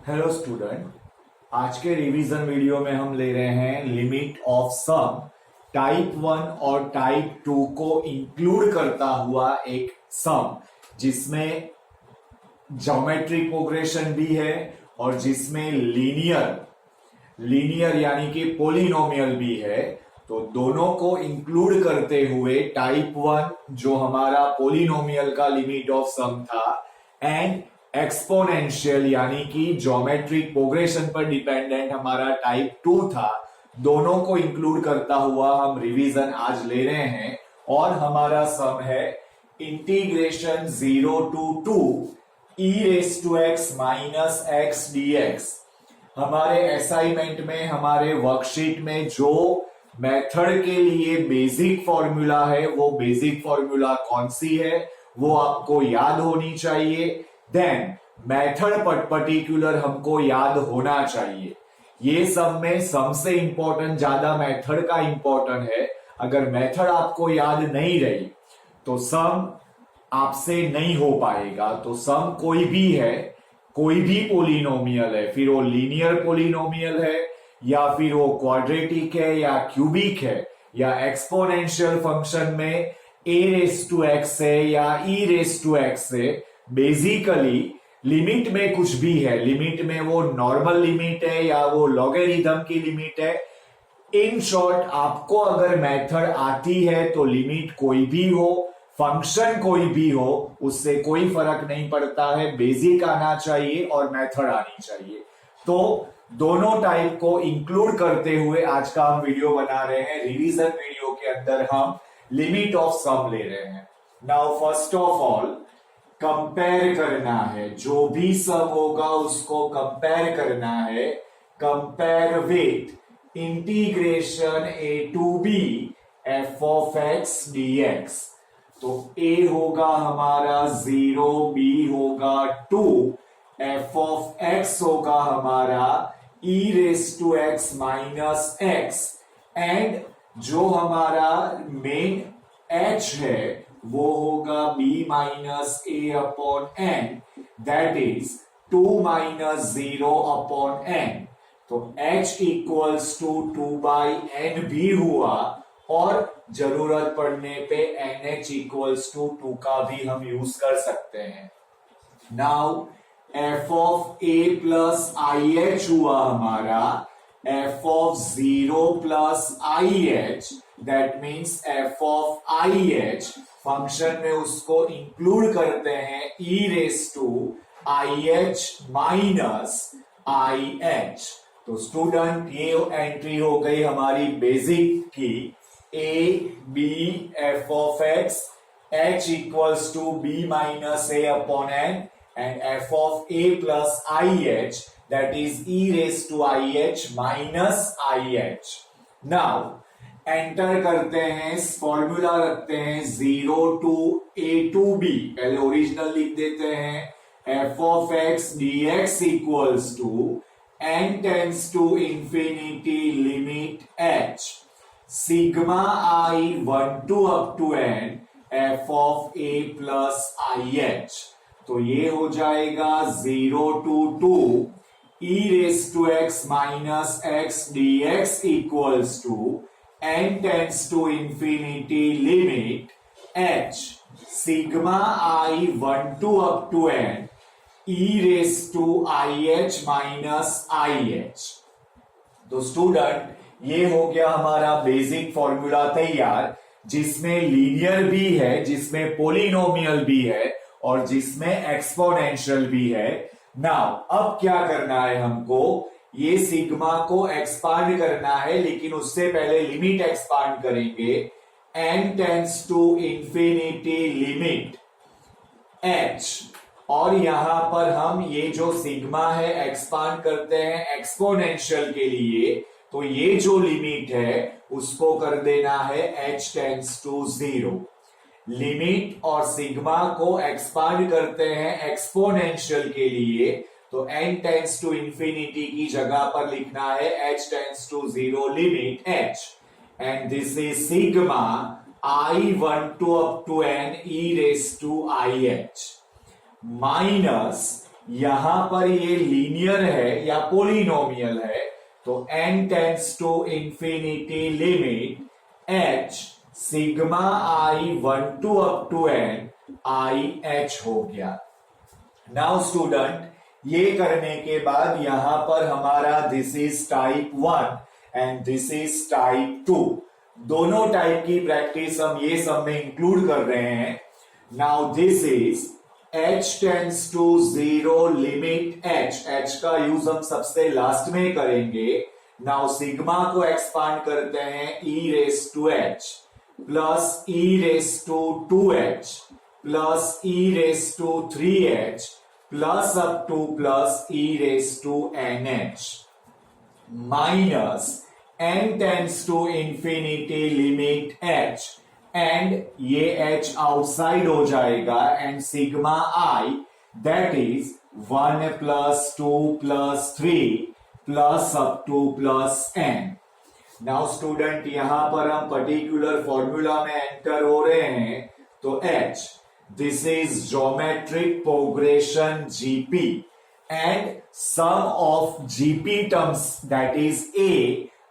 Hello student. आज के revision video में हम ले रहे हैं लिमिट ऑफ सम टाइप 1 और टाइप 2 को इंक्लूड करता हुआ एक सम जिसमें ज्योमेट्रिक प्रोग्रेशन भी है और जिसमें लीनियर यानी कि पोलिनोमियल भी है। तो दोनों को इंक्लूड करते हुए टाइप 1 जो हमारा पोलिनोमियल का लिमिट ऑफ सम था एंड एक्सपोनेंशियल यानी कि ज्योमेट्रिक प्रोग्रेशन पर डिपेंडेंट हमारा टाइप 2 था, दोनों को इंक्लूड करता हुआ हम रिवीजन आज ले रहे हैं। और हमारा सम है integration 0 to 2 e raised to x minus x dx। हमारे असाइनमेंट में, हमारे वर्कशीट में जो मेथड के लिए बेसिक फॉर्मूला है वो बेसिक फॉर्मूला कौन सी है वो आपको याद होनी चाहिए। देन मेथड पर्टिकुलर हमको याद होना चाहिए। ये सब में सम से इंपॉर्टेंट ज्यादा मेथड का इंपॉर्टेंट है। अगर मेथड आपको याद नहीं रही तो सम आपसे नहीं हो पाएगा। तो सम कोई भी है, कोई भी पोलिनोमियल है, फिर वो लीनियर पोलिनोमियल है या फिर वो क्वाड्रेटिक है या क्यूबिक है या एक्सपोनेंशियल फंक्शन में a रेस टू x है या e रेस टू x है, बेसिकली लिमिट में कुछ भी है, लिमिट में वो नॉर्मल लिमिट है या वो लॉगरिथम की लिमिट है। इन शॉर्ट आपको अगर मेथड आती है तो लिमिट कोई भी हो, फंक्शन कोई भी हो, उससे कोई फर्क नहीं पड़ता है, बेसिक आना चाहिए और मेथड आनी चाहिए। तो दोनों टाइप को इंक्लूड करते हुए आज का हम वीडियो बना रहे हैं। रिवीजन वीडियो के अंदर हम लिमिट ऑफ सम ले रहे हैं। Now first of all compare करना है, जो भी सम होगा उसको कंपेयर करना है। Compare with integration a to b f of x dx। तो a होगा हमारा 0, b होगा 2, f of x होगा हमारा e raise to x minus x and जो हमारा मेन h है वो होगा b minus a upon n, that is 2 minus 0 upon n. तो h equals to 2 by n भी हुआ और जरूरत पड़ने पे nh इक्वल्स टू 2 का भी हम यूज कर सकते हैं। Now f of a plus I H हुआ हमारा f of 0 plus IH, that means f of IH function में उसको इंक्लूड करते हैं e raise to IH minus IH। तो स्टूडेंट ये एंट्री हो गई हमारी बेसिक की a b f of x, h equals to b minus a upon n and f of a plus IH, that is e raised to IH minus IH। Now enter करते हैं, formula रखते हैं 0 to a to b, पहले original लिख देते हैं। f of x dx equals to n tends to infinity limit h sigma i 1 to up to n f of a plus IH। तो ये हो जाएगा 0 to 2 e raised to x minus x dx equals to n tends to infinity limit h sigma i 1 to up to n e raised to IH minus IH। तो student ये हो गया हमारा basic formula तैयार, जिसमें linear भी है, जिसमें पोलिनोमियल भी है और जिसमें एक्सपोनेंशियल भी है। नाउ अब क्या करना है हमको, ये सिग्मा को एक्सपांड करना है, लेकिन उससे पहले लिमिट एक्सपांड करेंगे। n tends to infinity limit h, और यहां पर हम ये जो सिग्मा है एक्सपांड करते हैं एक्सपोनेंशियल के लिए। तो ये जो लिमिट है उसको कर देना है h टेंड्स टू 0। लिमिट और सिग्मा को एक्सपांड करते हैं एक्सपोनेंशियल के लिए, तो n टेंड्स टू इंफिनिटी की जगह पर लिखना है h tends to 0 limit h and this is sigma i 1 to up to n e raise to IH minus यहां पर ये लीनियर है या पोलिनोमियल है, तो n tends to infinity limit h sigma i 1 to up to n i h हो गया। Now student, ये करने के बाद यहां पर हमारा this is type 1 and this is type 2, दोनों टाइप की प्रैक्टिस हम ये सब में इंक्लूड कर रहे हैं। Now this is h tends to 0 limit h का यूज हम सबसे लास्ट में करेंगे। नाउ सिग्मा को एक्सपांड करते हैं e raise to h plus e raise to 2h plus e raise to 3h plus up to plus e raise to nh minus n tends to infinity limit h and ये h outside हो जाएगा and sigma i that is 1 plus 2 plus 3 plus up to plus n। Now student, यहां पर हम particular formula में enter हो रहे हैं, तो h this is geometric progression gp and sum of gp terms that is a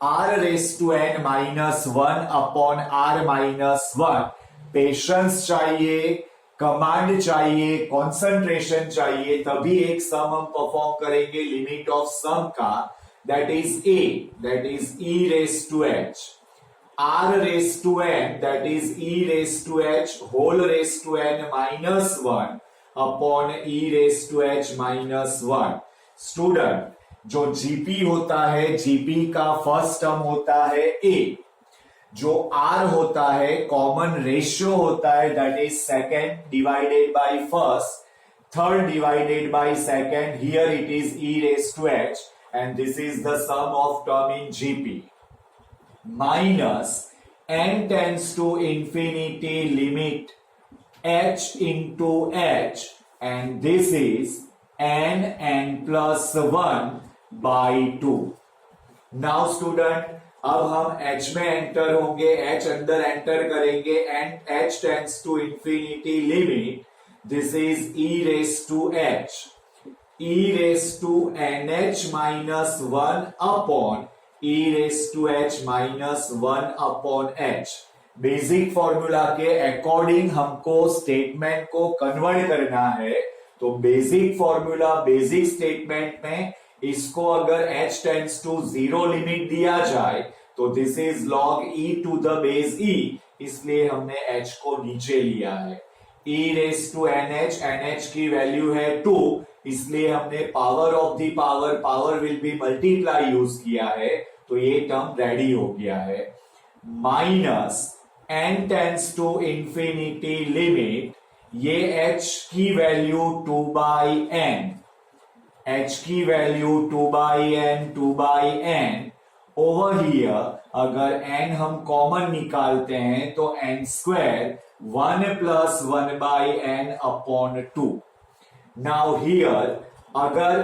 r raise to n minus 1 upon r minus 1। Patience चाहिए, command चाहिए, कंसंट्रेशन चाहिए, तभी एक सम हम परफॉर्म करेंगे लिमिट ऑफ सम का, that is a that is e raise to h r raise to n that is e raise to h whole raise to n minus 1 upon e raise to h minus 1। Student, जो GP होता है, GP का first term होता है a, जो r होता है common ratio होता है that is second divided by first, third divided by second, here it is e raise to h and this is the sum of term in GP minus n tends to infinity limit h into h and this is n plus 1 by 2। Now student, अब हम h में enter होंगे, h अंदर enter करेंगे and h tends to infinity limit this is e raise to h, e raise to nh minus 1 upon e raise to h minus 1 upon h। Basic formula के according हमको statement को convert करना है, तो basic formula basic statement में इसको अगर h tends to 0 limit दिया जाए तो this is log e to the base e, इसलिए हमने h को नीचे लिया है। e raise to nh, nh की वैल्यू है 2, इसलिए हमने power of the power will be multiply use किया है, तो ये टर्म रेडी हो गया है। Minus n tends to infinity limit, ये h की वैल्यू 2 बाई n, h की value 2 by n over here अगर n हम कॉमन निकालते हैं तो n square 1 plus 1 by n upon 2। Now here अगर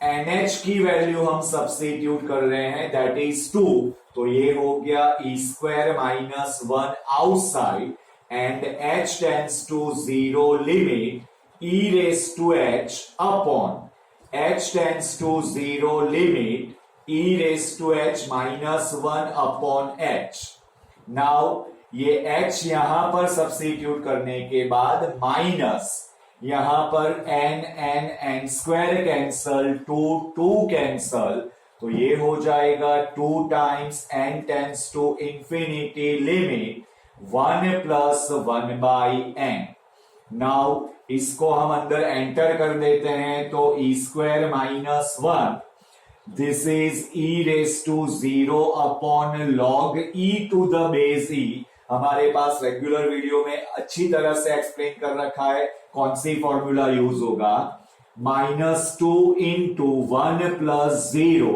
nh की वैल्यू हम सब्स्टिट्यूट कर रहे हैं दैट इज 2, तो ये हो गया e square minus 1 outside and h tends to 0 limit e raise to h upon h tends to 0 limit e raise to h minus 1 upon h। Now ये h यहां पर सब्स्टिट्यूट करने के बाद माइनस यहां पर n स्क्वायर कैंसल, 2 कैंसल, तो ये हो जाएगा 2 times n tends to infinity limit 1 plus 1 by n। Now इसको हम अंदर एंटर कर देते हैं, तो e square minus 1 this is e raise to 0 upon log e to the base e। हमारे पास रेगुलर वीडियो में अच्छी तरह से एक्सप्लेन कर रखा है कौन सी फॉर्मूला यूज होगा, minus 2 into 1 plus 0,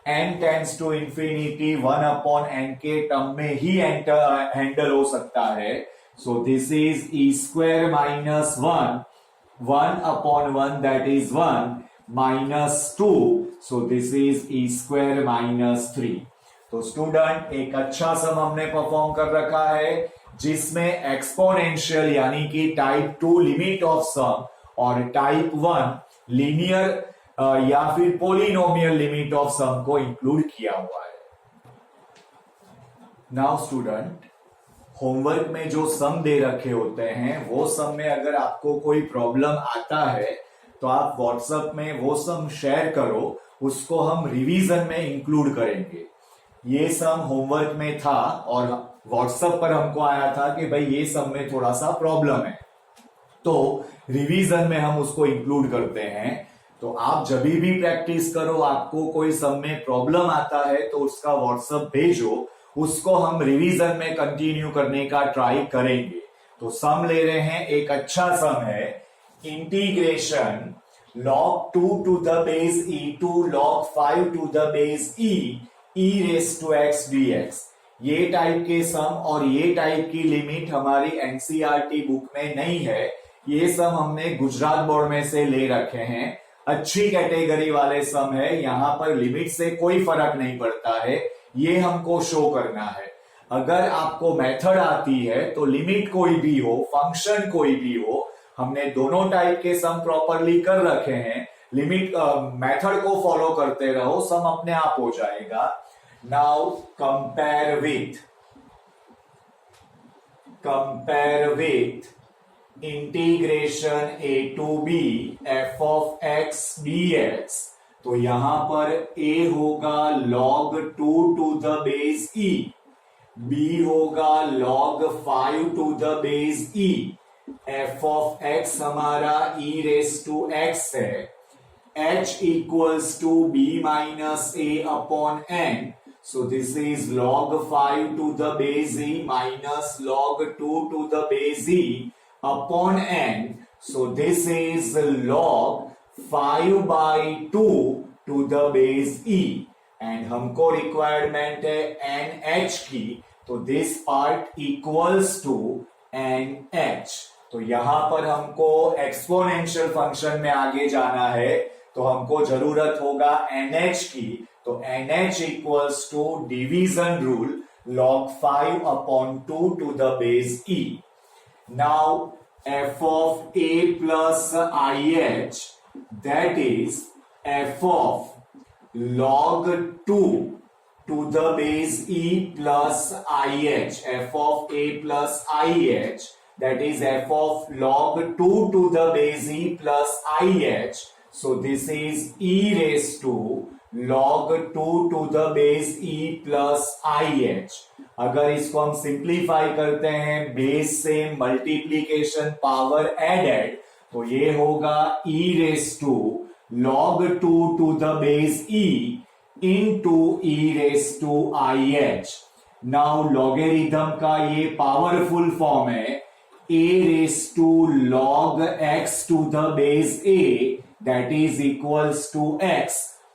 n tends to infinity 1 upon n के टर्म में ही हैंडल हो सकता है, so this is e square minus 1 upon 1 that is 1 minus 2, so this is e square minus 3। तो स्टूडेंट, एक अच्छा सम हमने परफॉर्म कर रखा है जिसमें एक्सपोनेंशियल यानी कि टाइप 2 लिमिट ऑफ सम और टाइप 1 लीनियर या फिर पोलिनोमियल लिमिट ऑफ सम को इंक्लूड किया हुआ है। नाउ स्टूडेंट, होमवर्क में जो सम दे रखे होते हैं वो सम में अगर आपको कोई प्रॉब्लम आता है तो आप व्हाट्सएप में वो सम शेयर करो, उसको हम रिवीजन में इंक्लूड करेंगे। ये सम होमवर्क में था और व्हाट्सएप पर हमको आया था कि भाई ये सम में थोड़ा सा प्रॉब्लम है, तो रिवीजन में हम उसको इंक्लूड करते हैं। तो आप जब भी प्रैक्टिस करो, आपको कोई सम में प्रॉब्लम आता है तो उसका व्हाट्सएप भेजो, उसको हम रिवीजन में कंटिन्यू करने का ट्राई करेंगे। तो सम ले रहे हैं, एक अच्छा सम है, integration log 2 to the base e to log 5 to the base e raised to x dx। ये टाइप के सम और ये टाइप की लिमिट हमारी एनसीईआरटी बुक में नहीं है, ये सम हमने गुजरात बोर्ड में से ले रखे हैं। अच्छी कैटेगरी वाले सम है, यहां पर लिमिट से कोई फर्क नहीं पड़ता है, ये हमको शो करना है। अगर आपको मेथड आती है तो लिमिट कोई भी हो, फंक्शन कोई भी हो, हमने दोनों टाइप के सम प्रॉपरली कर रखे हैं, लिमिट मेथड को फॉलो करते रहो, सम अपने आप हो जाएगा। Now compare with integration a to b f of x dx। तो यहां पर a होगा log 2 to the base e, b होगा log 5 to the base e, f of x हमारा e raised to x है, h equals to b minus a upon n। So this is log 5 to the base e minus log 2 to the base e upon n। So this is log 5 by 2 to the base e and हमको requirement है nh की, तो दिस part equals to nh। तो यहां पर हमको exponential function में आगे जाना है तो हमको जरूरत होगा nh की, तो nh equals to division rule log 5 upon 2 to the base e। Now f of a plus ih, that is f of log 2 to the base e plus ih, f of a plus ih, that is f of log 2 to the base e plus ih। So this is e raised to log 2 to the base e plus ih। अगर इसको हम simplify करते हैं, base से multiplication power added, तो ये होगा e raised to log 2 to the base e into e raised to ih। Now logarithm का ये पावरफुल फॉर्म है, a raised to log x to the base a, that is equals to x।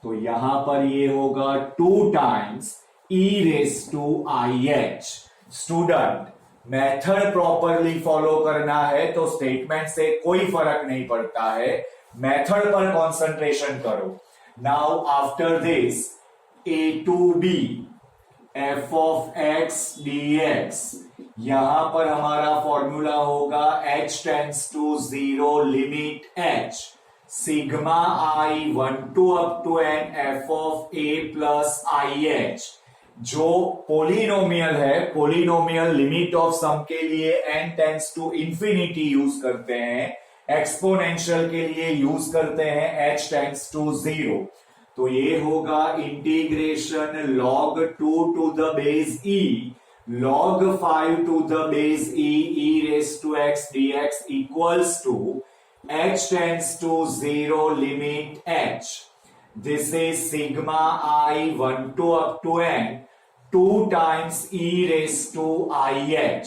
तो यहां पर ये होगा 2 times e raised to ih। Student, method properly follow करना है तो स्टेटमेंट से कोई फर्क नहीं पड़ता है, मेथड पर कंसंट्रेशन करो। Now after this a to b f of x dx, यहां पर हमारा फॉर्मूला होगा h tends to 0 limit h sigma i 1 to up to n f of a plus ih। जो पोलिनोमियल है, पोलिनोमियल लिमिट ऑफ सम के लिए n tends to infinity use करते हैं, एक्सपोनेंशियल के लिए यूज करते हैं h टेंड्स टू 0। तो ये होगा integration log 2 to the base e log 5 to the base e raised to x dx equals to h tends to 0 limit h। This is sigma i 1 to up to n 2 times e raised to ih।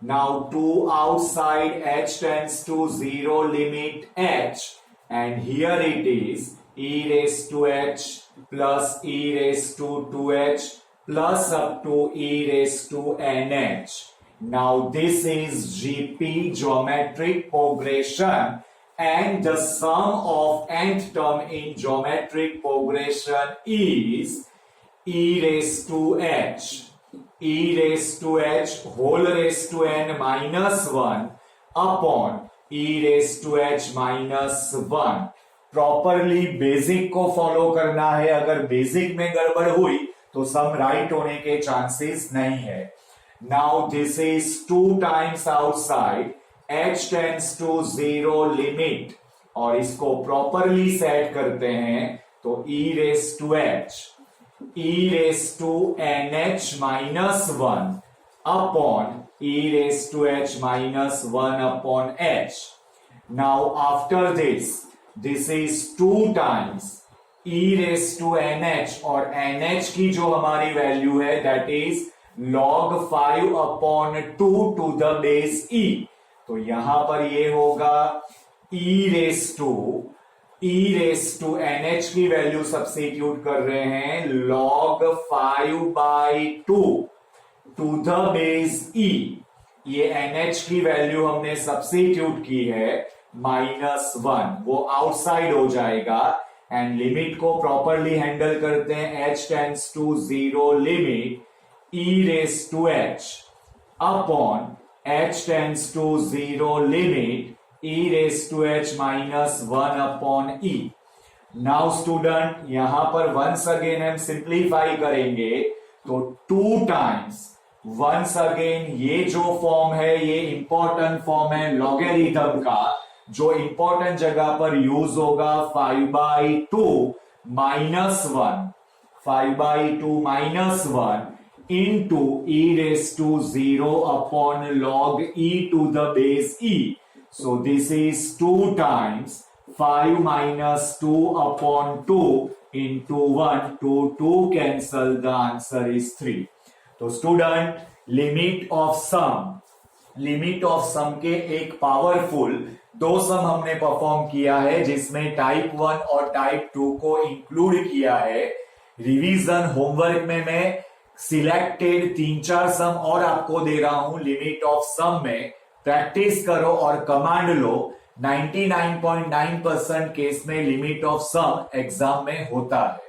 Now 2 outside, h tends to 0 limit h, and here it is e raised to h plus e raised to 2h plus up to e raised to nh। Now this is GP, geometric progression, and the sum of nth term in geometric progression is e raised to h, e raised to h whole raised to n minus 1 upon e raised to h minus 1 properly basic को follow करना है। अगर basic में गड़बड़ हुई तो सम right होने के चांसेस नहीं है। Now this is 2 times outside, h tends to 0 limit, और इसको प्रॉपरली सेट करते हैं तो e raise to h, e raise to nh minus 1 upon e raise to h minus 1 upon h। Now after this is 2 times e raise to nh, और nh की जो हमारी value है that is log 5 upon 2 to the base e। तो यहां पर ये होगा e रेस टू nh की वैल्यू सब्स्टिट्यूट कर रहे हैं log 5/2 to the base e। ये nh की वैल्यू हमने सब्स्टिट्यूट की है -1, वो आउटसाइड हो जाएगा। एंड लिमिट को प्रॉपरली हैंडल करते हैं, h tends to 0 limit e raise to h upon h tends to 0 limit e raise to h minus 1 upon e। Now student यहां पर वंस अगेन हम सिंप्लीफाई करेंगे तो 2 टाइम्स, वंस अगेन ये जो फॉर्म है ये इंपॉर्टेंट फॉर्म है लॉगरिथम का, जो इंपॉर्टेंट जगह पर यूज होगा 5/2 minus 1, 5/2 minus 1 into e raised to 0 upon log e to the base e. So this is 2 times 5 minus 2 upon 2 into 1, 2 cancel, the answer is 3. तो स्टूडेंट लिमिट ऑफ सम के एक powerful 2 सम हमने perform किया है जिसमें type 1 और type 2 को include किया है। रिवीजन होमवर्क में मैं सिलेक्टेड 3-4 सम और आपको दे रहा हूं लिमिट ऑफ सम में, प्रैक्टिस करो और कमांड लो। 99.9% केस में लिमिट ऑफ सम एग्जाम में होता है।